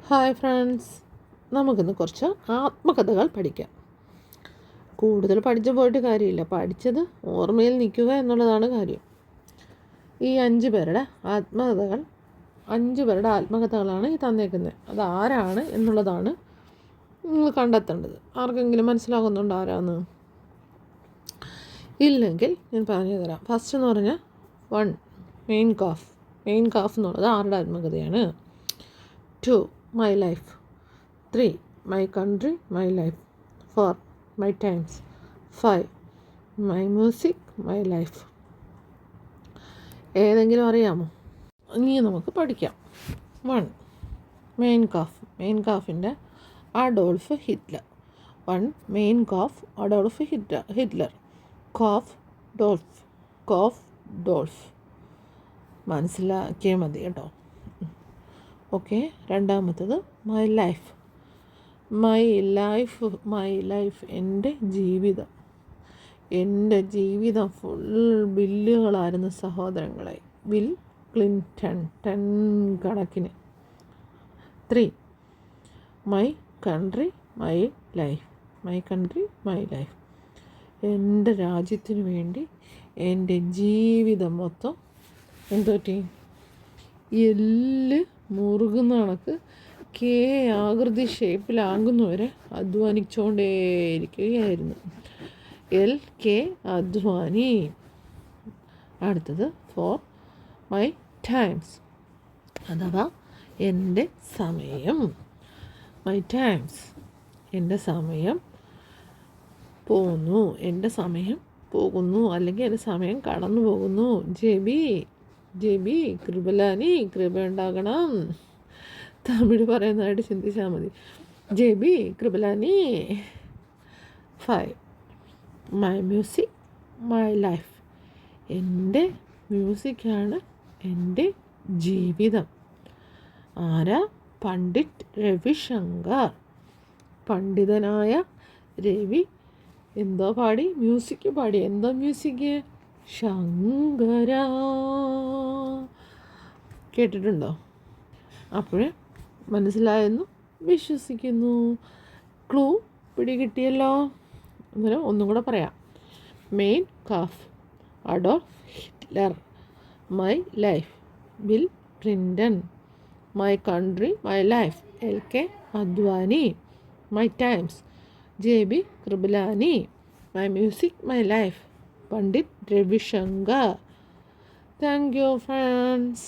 Hi friends, നമുക്കിന്ന് കുറച്ച് ആത്മകഥകൾ പഠിക്കാം. കൂടുതൽ പഠിച്ചു പോയിട്ട് കാര്യമില്ല, പഠിച്ചത് ഓർമ്മയിൽ നിൽക്കുക എന്നുള്ളതാണ് കാര്യം. ഈ 5 പേരുടെ ആത്മകഥകളാണ് ഈ തന്നേക്കുന്നത്. അത് ആരാണ് എന്നുള്ളതാണ് നിങ്ങൾ കണ്ടെത്തേണ്ടത്. ആർക്കെങ്കിലും മനസ്സിലാകുന്നുണ്ടോ ആരാന്ന്? ഇല്ലെങ്കിൽ ഞാൻ പറഞ്ഞു തരാം. ഫസ്റ്റ് എന്ന് പറഞ്ഞാൽ 1 മെയിൻ കാഫ് എന്നുള്ളത് ആരുടെ ആത്മകഥയാണ്? 2 my life. 3 my country, my life. 4 my times. 5 my music, my life. ഏതെങ്കിലും അറിയാമോ? ഇനി നമുക്ക് പഠിക്കാം. 1 മെയിൻ കാഫിൻ്റെ Adolf Hitler. 1 Mein Kampf Adolf Hitler. കോഫ് മനസ്സിലാക്കിയാൽ മതി കേട്ടോ. ഓക്കെ. രണ്ടാമത്തത് മൈ ലൈഫ് എൻ്റെ ജീവിതം ഫുൾ ബില്ലുകളായിരുന്നു സഹോദരങ്ങളെ. ബിൽ ക്ലിൻറ്റൺ 10 കണക്കിന്. 3 മൈ കൺട്രി മൈ ലൈഫ് എൻ്റെ രാജ്യത്തിന് വേണ്ടി എൻ്റെ ജീവിതം മൊത്തം എന്തോറ്റി എല്ല് മുറുകുന്ന കണക്ക് ആകൃതി ഷേപ്പിലാകുന്നവരെ അധ്വാനിച്ചുകൊണ്ടേയിരിക്കുകയായിരുന്നു. അധ്വാനി. അടുത്തത് 4 മൈ ടൈംസ്, അഥവാ എൻ്റെ സമയം. എൻ്റെ സമയം പോകുന്നു അല്ലെങ്കിൽ എൻ്റെ സമയം കടന്നു പോകുന്നു. ജെബി കൃപ ഉണ്ടാകണം. തമിഴ് പറയുന്നതായിട്ട് ചിന്തിച്ചാൽ മതി. JB Kripalani. 5 my music my life, എൻ്റെ മ്യൂസിക്കാണ് എൻ്റെ ജീവിതം. ആരാ? പണ്ഡിറ്റ് രവിശങ്കർ. പണ്ഡിതനായ രവി എന്തോ പാടി? മ്യൂസിക് പാടി. എന്തോ മ്യൂസിക്? ശങ്കര. കേട്ടിട്ടുണ്ടോ? അപ്പോൾ മനസ്സിലായെന്നു വിശ്വസിക്കുന്നു. ക്ലൂ പിടികിട്ടിയല്ലോ. അന്നേരം ഒന്നും കൂടെ പറയാം. Mein Kampf Adolf Hitler. My life Bill Clinton. My country my life LK Advani. My times JB Kripalani. My music my life Pandit Ravi Shankar. Thank you, friends.